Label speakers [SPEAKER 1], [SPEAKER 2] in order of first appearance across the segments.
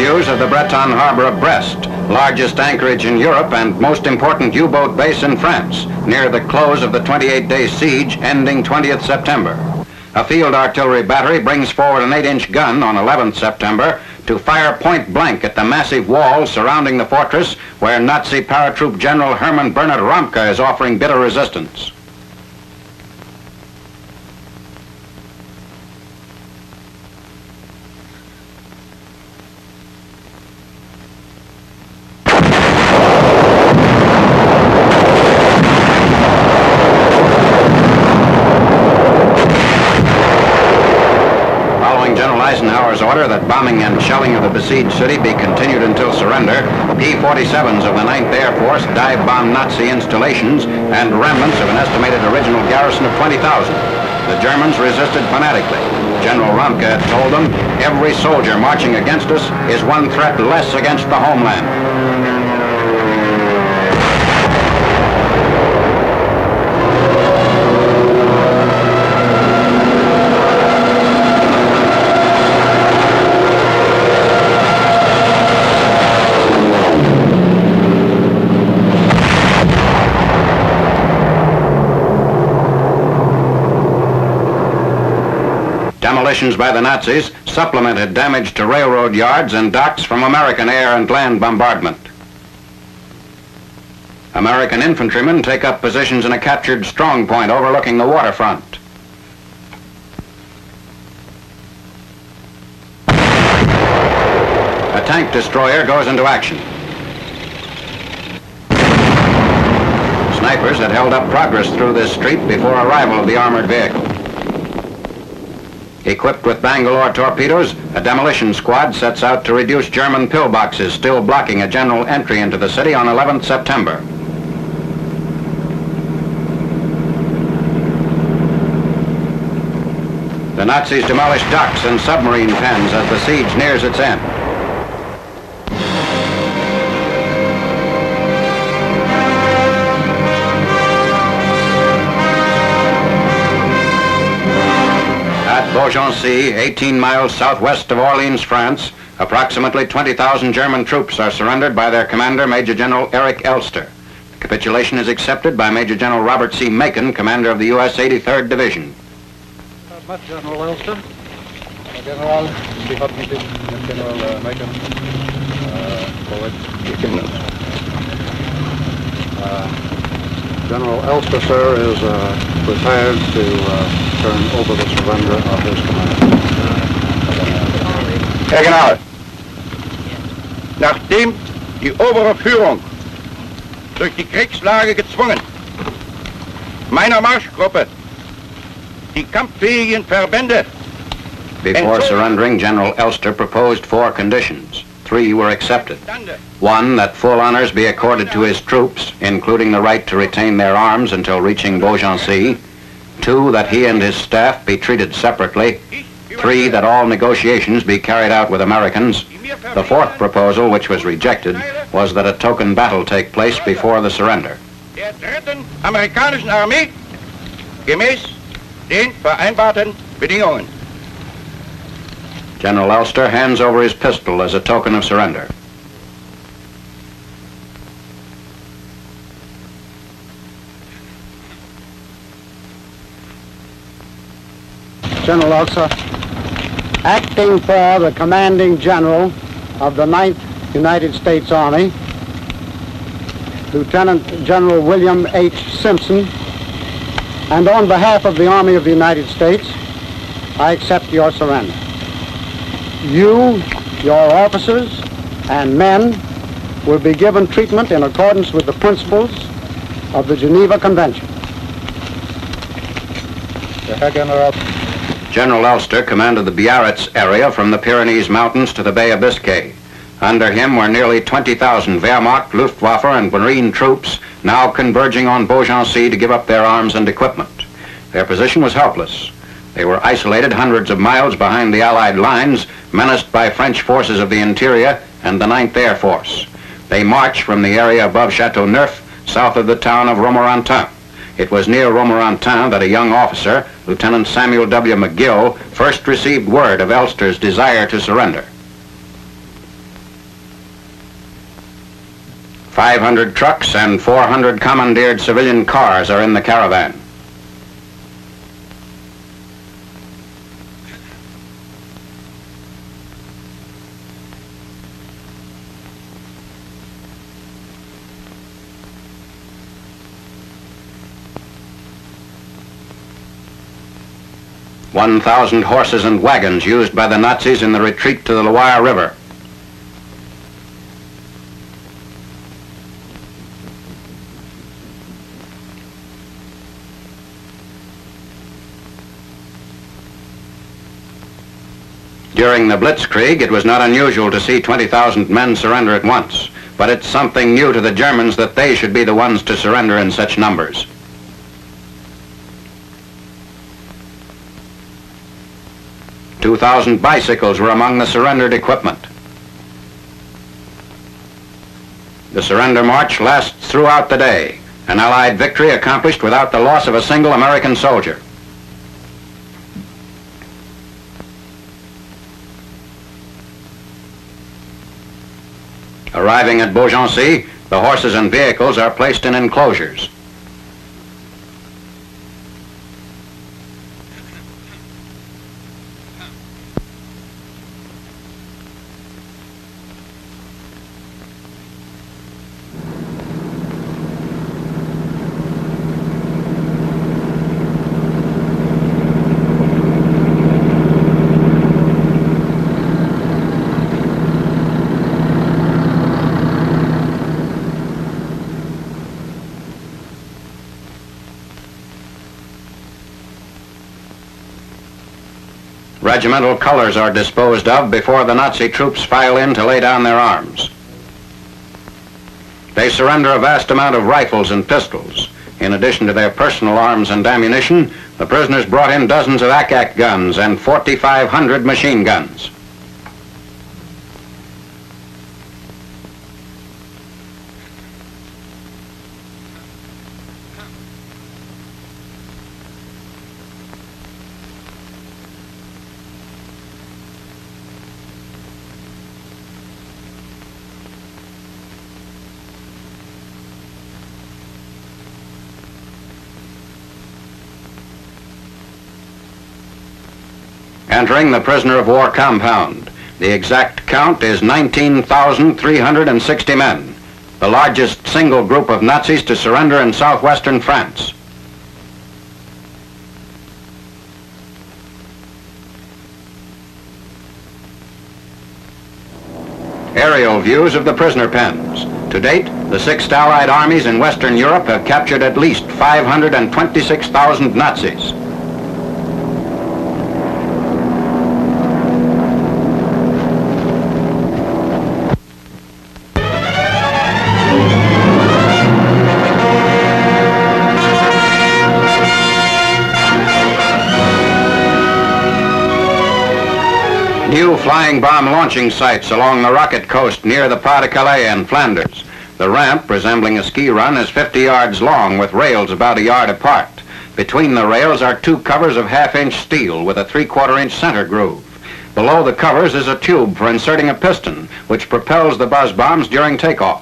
[SPEAKER 1] views of the Breton harbor of Brest, largest anchorage in Europe and most important U-boat base in France, near the close of the 28-day siege ending 20th September. A field artillery battery brings forward an 8-inch gun on 11th September to fire point blank at the massive walls surrounding the fortress where Nazi paratroop General Hermann Bernhard Ramke is offering bitter resistance. Eisenhower's order that bombing and shelling of the besieged city be continued until surrender, P-47s of the 9th Air Force dive-bombed Nazi installations and remnants of an estimated original garrison of 20,000. The Germans resisted fanatically. General Ramke had told them, every soldier marching against us is one threat less against the homeland. Demolitions by the Nazis supplemented damage to railroad yards and docks from American air and land bombardment. American infantrymen take up positions in a captured strong point overlooking the waterfront. A tank destroyer goes into action. Snipers had held up progress through this street before arrival of the armored vehicle. Equipped with Bangalore torpedoes, a demolition squad sets out to reduce German pillboxes still blocking a general entry into the city on 11th September. The Nazis demolish docks and submarine pens as the siege nears its end. Dijon, 18 miles southwest of Orleans, France, approximately 20,000 German troops are surrendered by their commander, Major General Erich Elster. The capitulation is accepted by Major General Robert C. Macon, commander of the U.S. 83rd Division.
[SPEAKER 2] General Elster. General, General Macon. General Elster, sir, is prepared to turn over the surrender of his command.
[SPEAKER 3] Herr General, nachdem die obere Führung durch die Kriegslage gezwungen meiner Marschgruppe die kampffähigen Verbände.
[SPEAKER 1] Before surrendering, General Elster proposed 4 conditions. 3 were accepted. 1, that full honors be accorded to his troops, including the right to retain their arms until reaching Beaugency. 2, that he and his staff be treated separately. 3, that all negotiations be carried out with Americans. The 4th proposal, which was rejected, was that a token battle take place before the surrender.
[SPEAKER 3] Der dritten amerikanischen Armee gemäß den vereinbarten Bedingungen.
[SPEAKER 1] General Elster hands over his pistol as a token of surrender.
[SPEAKER 2] General Elster, acting for the commanding general of the 9th United States Army, Lieutenant General William H. Simpson, and on behalf of the Army of the United States, I accept your surrender. You, your officers, and men will be given treatment in accordance with the principles of the Geneva Convention.
[SPEAKER 1] General Elster commanded the Biarritz area from the Pyrenees Mountains to the Bay of Biscay. Under him were nearly 20,000 Wehrmacht, Luftwaffe, and Marine troops now converging on Beaugency to give up their arms and equipment. Their position was helpless. They were isolated hundreds of miles behind the Allied lines, menaced by French forces of the interior and the 9th Air Force. They marched from the area above Chateauneuf, south of the town of Romorantin. It was near Romorantin that a young officer, Lieutenant Samuel W. McGill, first received word of Elster's desire to surrender. 500 trucks and 400 commandeered civilian cars are in the caravan. "1,000 horses and wagons used by the Nazis in the retreat to the Loire River. During the Blitzkrieg, it was not unusual to see 20,000 men surrender at once, but it's something new to the Germans that they should be the ones to surrender in such numbers. "2,000 bicycles were among the surrendered equipment. The surrender march lasts throughout the day, an Allied victory accomplished without the loss of a single American soldier. Arriving at Beaugency, the horses and vehicles are placed in enclosures. Regimental colors are disposed of before the Nazi troops file in to lay down their arms. They surrender a vast amount of rifles and pistols. In addition to their personal arms and ammunition, the prisoners brought in dozens of ack-ack guns and 4,500 machine guns. Entering the prisoner of war compound. The exact count is 19,360 men, the largest single group of Nazis to surrender in southwestern France. Aerial views of the prisoner pens. To date, the 6th Allied armies in Western Europe have captured at least 526,000 Nazis. New flying bomb launching sites along the rocket coast near the Pas-de-Calais and Flanders. The ramp, resembling a ski run, is 50 yards long with rails about a yard apart. Between the rails are two covers of half-inch steel with a 3/4-inch center groove. Below the covers is a tube for inserting a piston, which propels the buzz bombs during takeoffs.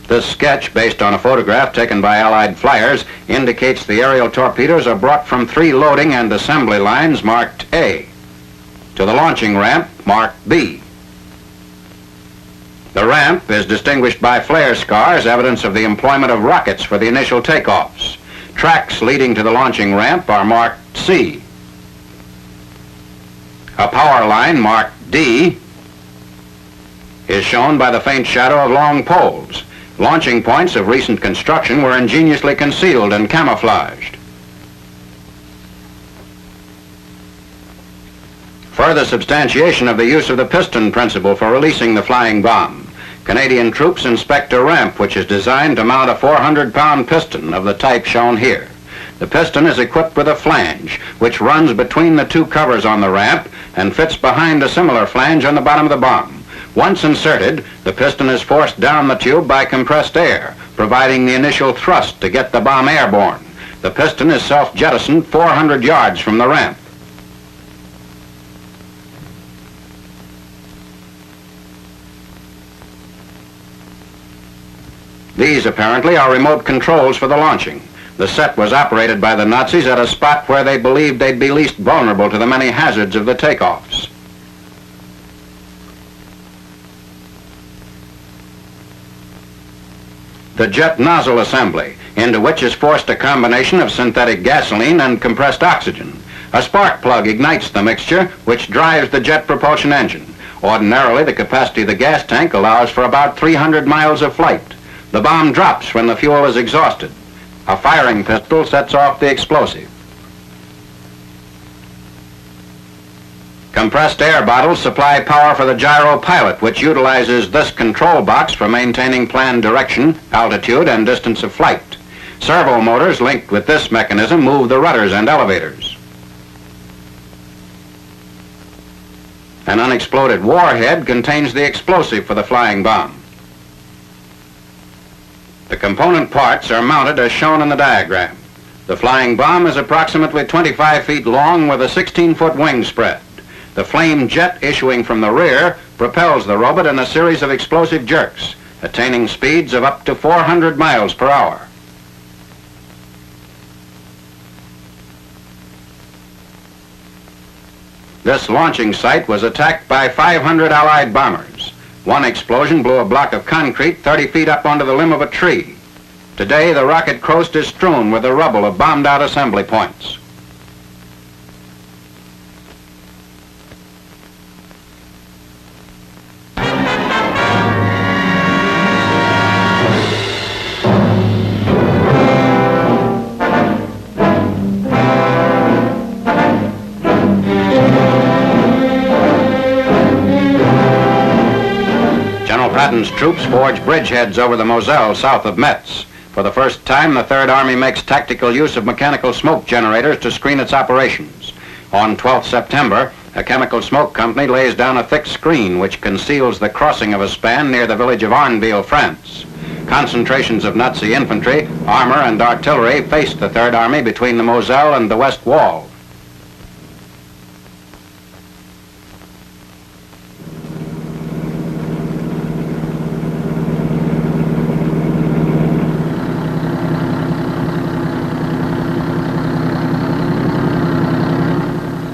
[SPEAKER 1] This sketch, based on a photograph taken by Allied flyers, indicates the aerial torpedoes are brought from 3 loading and assembly lines marked A to the launching ramp marked B. The ramp is distinguished by flare scars, evidence of the employment of rockets for the initial takeoffs. Tracks leading to the launching ramp are marked C. A power line marked D is shown by the faint shadow of long poles. Launching points of recent construction were ingeniously concealed and camouflaged. Further substantiation of the use of the piston principle for releasing the flying bomb. Canadian troops inspect a ramp which is designed to mount a 400-pound piston of the type shown here. The piston is equipped with a flange, which runs between the two covers on the ramp and fits behind a similar flange on the bottom of the bomb. Once inserted, the piston is forced down the tube by compressed air, providing the initial thrust to get the bomb airborne. The piston is self-jettisoned 400 yards from the ramp. These apparently are remote controls for the launching. The set was operated by the Nazis at a spot where they believed they'd be least vulnerable to the many hazards of the takeoffs. The jet nozzle assembly, into which is forced a combination of synthetic gasoline and compressed oxygen. A spark plug ignites the mixture, which drives the jet propulsion engine. Ordinarily, the capacity of the gas tank allows for about 300 miles of flight. The bomb drops when the fuel is exhausted. A firing pistol sets off the explosive. Compressed air bottles supply power for the gyro pilot, which utilizes this control box for maintaining planned direction, altitude, and distance of flight. Servo motors linked with this mechanism move the rudders and elevators. An unexploded warhead contains the explosive for the flying bomb. The component parts are mounted as shown in the diagram. The flying bomb is approximately 25 feet long with a 16-foot wing spread. The flame jet issuing from the rear propels the robot in a series of explosive jerks, attaining speeds of up to 400 miles per hour. This launching site was attacked by 500 Allied bombers. One explosion blew a block of concrete 30 feet up onto the limb of a tree. Today, the rocket coast is strewn with the rubble of bombed-out assembly points. Patton's troops forge bridgeheads over the Moselle south of Metz. For the first time, the Third Army makes tactical use of mechanical smoke generators to screen its operations. On 12th September, a chemical smoke company lays down a thick screen which conceals the crossing of a span near the village of Arneville, France. Concentrations of Nazi infantry, armor, and artillery faced the Third Army between the Moselle and the West Wall.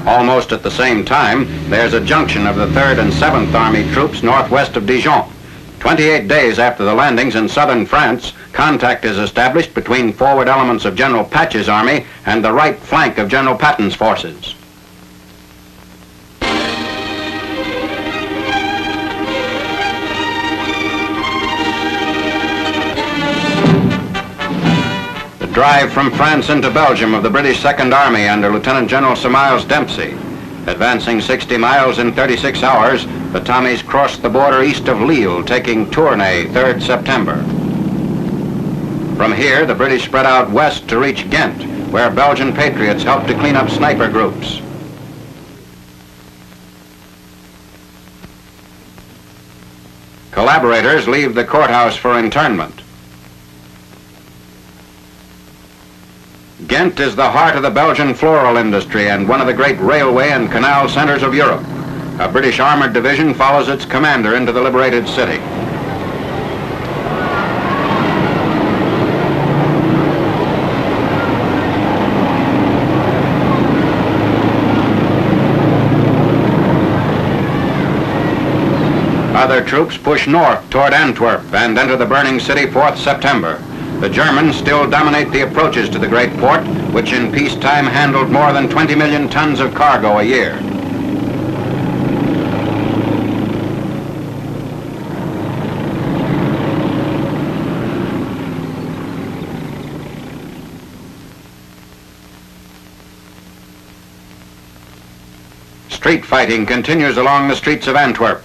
[SPEAKER 1] Almost at the same time, there's a junction of the 3rd and 7th Army troops northwest of Dijon. 28 days after the landings in southern France, contact is established between forward elements of General Patch's army and the right flank of General Patton's forces. Drive from France into Belgium of the British Second Army under Lieutenant General Sir Miles Dempsey. Advancing 60 miles in 36 hours, the Tommies crossed the border east of Lille, taking Tournai 3rd September. From here, the British spread out west to reach Ghent, where Belgian patriots helped to clean up sniper groups. Collaborators leave the courthouse for internment. Ghent is the heart of the Belgian floral industry and one of the great railway and canal centers of Europe. A British armored division follows its commander into the liberated city. Other troops push north toward Antwerp and enter the burning city 4th September. The Germans still dominate the approaches to the great port, which in peacetime handled more than 20 million tons of cargo a year. Street fighting continues along the streets of Antwerp.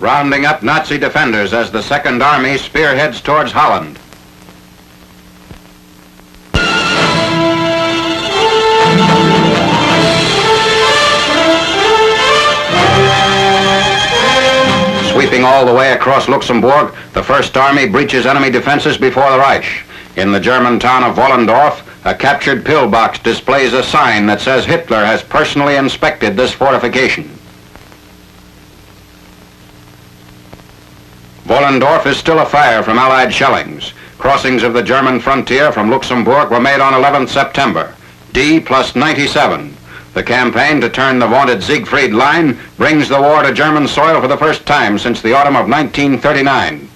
[SPEAKER 1] rounding up Nazi defenders as the Second Army spearheads towards Holland. Sweeping all the way across Luxembourg, the First Army breaches enemy defenses before the Reich. In the German town of Wollendorf, a captured pillbox displays a sign that says Hitler has personally inspected this fortification. Wollendorf is still afire from Allied shellings. Crossings of the German frontier from Luxembourg were made on 11th September. D plus 97. The campaign to turn the vaunted Siegfried Line brings the war to German soil for the first time since the autumn of 1939.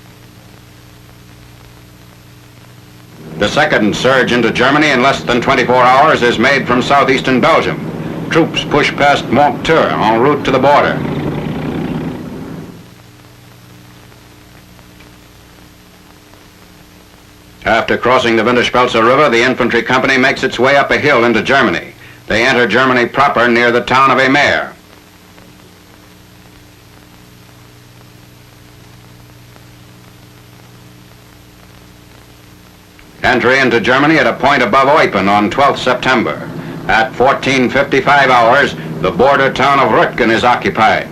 [SPEAKER 1] The second surge into Germany in less than 24 hours is made from southeastern Belgium. Troops push past Monteur en route to the border. After crossing the Winterspelze River, the infantry company makes its way up a hill into Germany. They enter Germany proper near the town of Emer. Entry into Germany at a point above Eupen on 12th September. At 14:55 hours, the border town of Rütgen is occupied.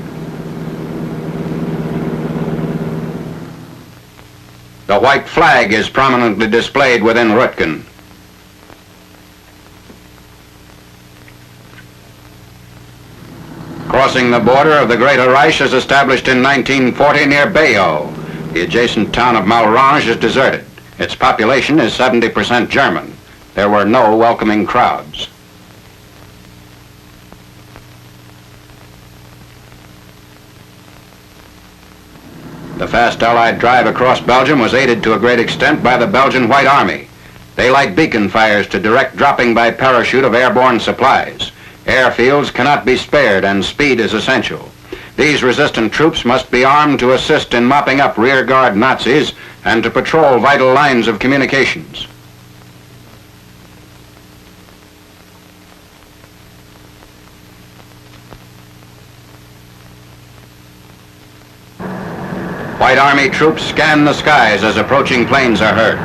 [SPEAKER 1] The white flag is prominently displayed within Rütgen. Crossing the border of the Greater Reich is established in 1940 near Bayeux. The adjacent town of Malrange is deserted. Its population is 70% German. There were no welcoming crowds. The fast Allied drive across Belgium was aided to a great extent by the Belgian White Army. They light beacon fires to direct dropping by parachute of airborne supplies. Airfields cannot be spared and speed is essential. These resistant troops must be armed to assist in mopping up rearguard Nazis and to patrol vital lines of communications. White Army troops scan the skies as approaching planes are heard.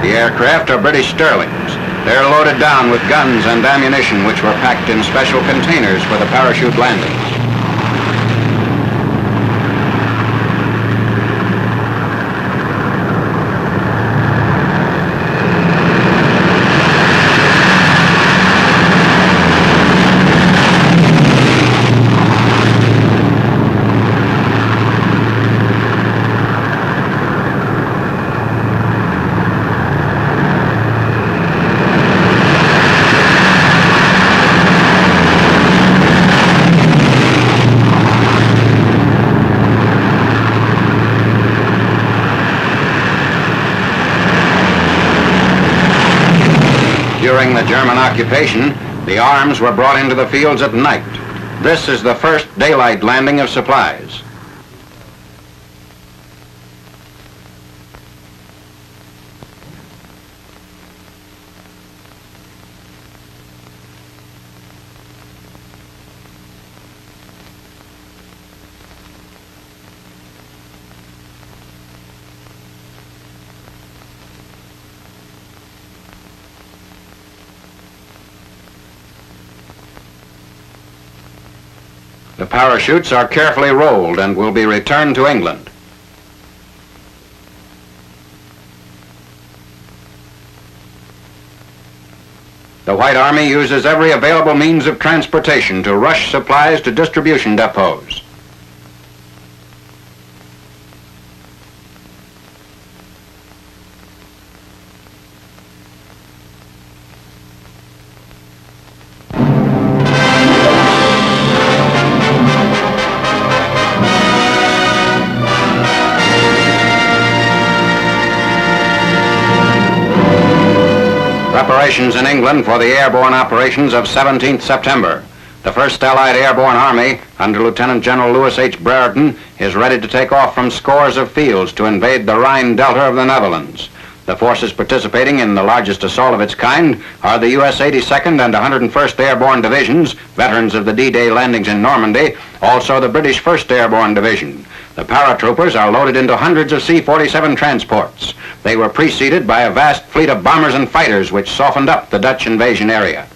[SPEAKER 1] The aircraft are British Sterlings. They're loaded down with guns and ammunition which were packed in special containers for the parachute landings. During the German occupation, the arms were brought into the fields at night. This is the first daylight landing of supplies. The parachutes are carefully rolled and will be returned to England. The White Army uses every available means of transportation to rush supplies to distribution depots. Preparations in England for the airborne operations of 17th September. The 1st Allied Airborne Army, under Lieutenant General Louis H. Brereton, is ready to take off from scores of fields to invade the Rhine Delta of the Netherlands. The forces participating in the largest assault of its kind are the U.S. 82nd and 101st Airborne Divisions, veterans of the D-Day landings in Normandy, also the British 1st Airborne Division. The paratroopers are loaded into hundreds of C-47 transports. They were preceded by a vast fleet of bombers and fighters which softened up the Dutch invasion area.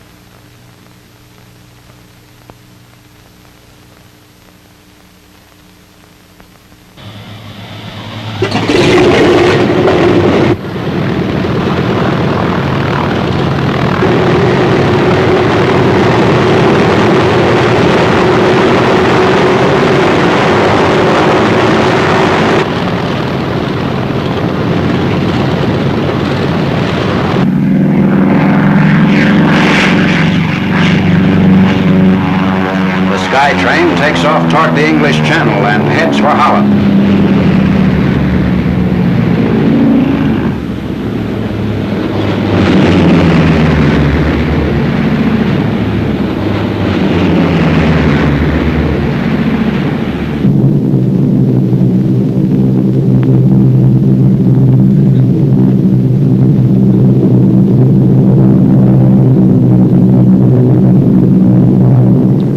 [SPEAKER 1] The train takes off toward the English Channel and heads for Holland.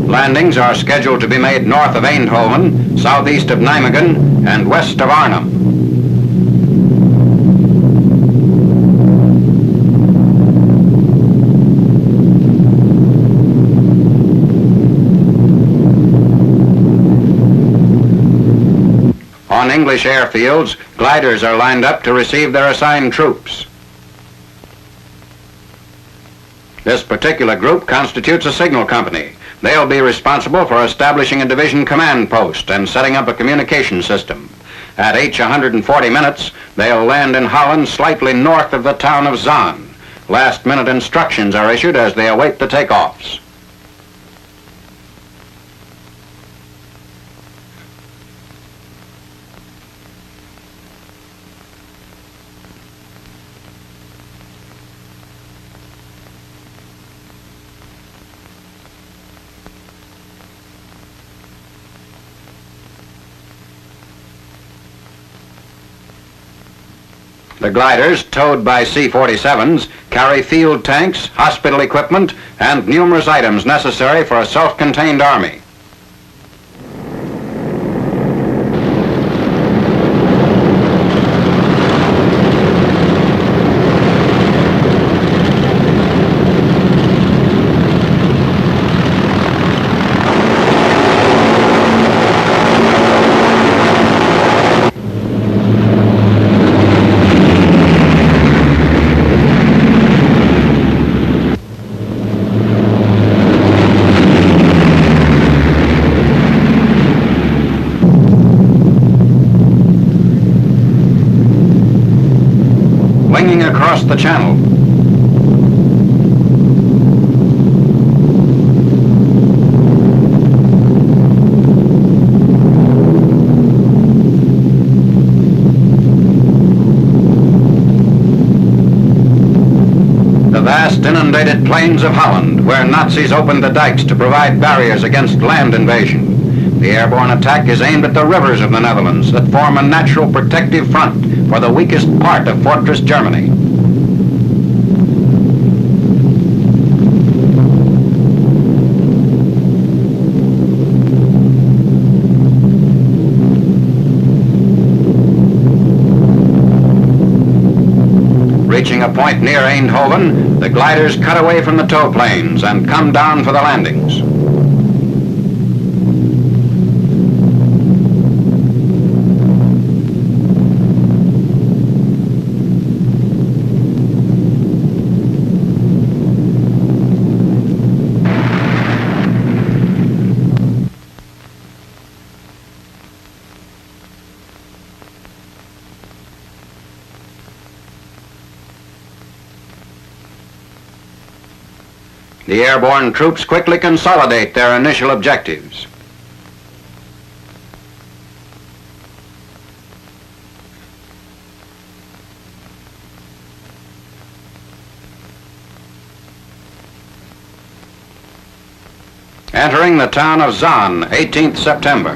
[SPEAKER 1] Landings are scheduled to be made north of Eindhoven, southeast of Nijmegen, and west of Arnhem. On English airfields, gliders are lined up to receive their assigned troops. This particular group constitutes a signal company. They'll be responsible for establishing a division command post and setting up a communication system. At H 140 minutes, they'll land in Holland slightly north of the town of Zaan. Last-minute instructions are issued as they await the takeoffs. The gliders, towed by C-47s, carry field tanks, hospital equipment, and numerous items necessary for a self-contained army. Winging across the channel. The vast inundated plains of Holland, where Nazis opened the dikes to provide barriers against land invasion. The airborne attack is aimed at the rivers of the Netherlands that form a natural protective front for the weakest part of Fortress Germany. Reaching a point near Eindhoven, the gliders cut away from the tow planes and come down for the landings. The airborne troops quickly consolidate their initial objectives. Entering the town of Zaan, 18th September.